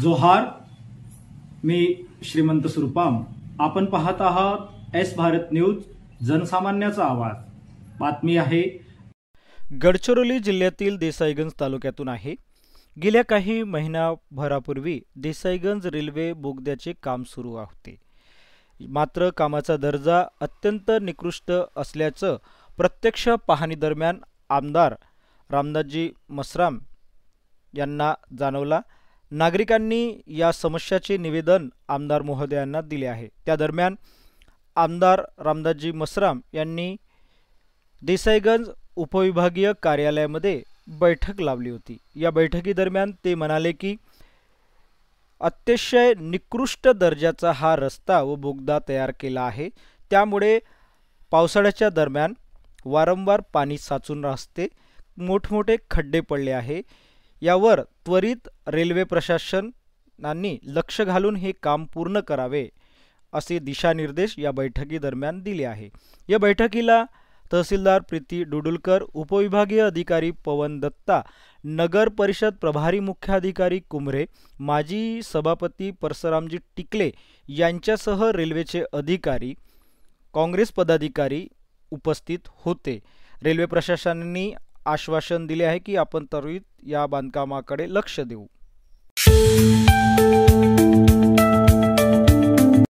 जोहार, मी श्रीमंत सुरपाम. आपण पाहत आहात एस भारत न्यूज, जनसामान्याचा आवाज. बातमी आहे गडचिरोली जिल्ह्यातील देसाईगंज तालुक्यातून आहे. गेल्या काही महिनाभरापूर्वी देसाईगंज रेल्वे बोगद्याचे काम सुरू होते. मात्र कामाचा दर्जा अत्यंत निकृष्ट असल्याचं प्रत्यक्ष पाहणी दरम्यान आमदार रामदासजी मसराम यांना जाणवला. नागरिकांनी या समस्याचे निवेदन आमदार महोदयांना दिले आहे. त्या दरम्यान आमदार रामदासजी मसराम यांनी देसाईगंज उपविभागीय कार्यालयामध्ये बैठक लावली होती. या बैठकीदरम्यान ते म्हणाले की अतिशय निकृष्ट दर्जाचा हा रस्ता व बोगदा तयार केला आहे. त्यामुळे पावसाळ्याच्या दरम्यान वारंवार पाणी साचून राहते, मोठमोठे खड्डे पडले आहे. यावर त्वरित रेल्वे प्रशासनाने लक्ष घालून हे काम पूर्ण करावे असे दिशानिर्देश या बैठकीदरम्यान दिले आहे. या बैठकीला तहसीलदार प्रीती डुडुलकर, उपविभागीय अधिकारी पवन दत्ता, नगर परिषद प्रभारी मुख्याधिकारी कुमरे, माजी सभापती परसरामजी टिकले यांच्यासह रेल्वेचे अधिकारी, काँग्रेस पदाधिकारी उपस्थित होते. रेल्वे प्रशासनाने आश्वासन दिले आहे की आपण त्वरित या बांधकामाकडे लक्ष देऊ.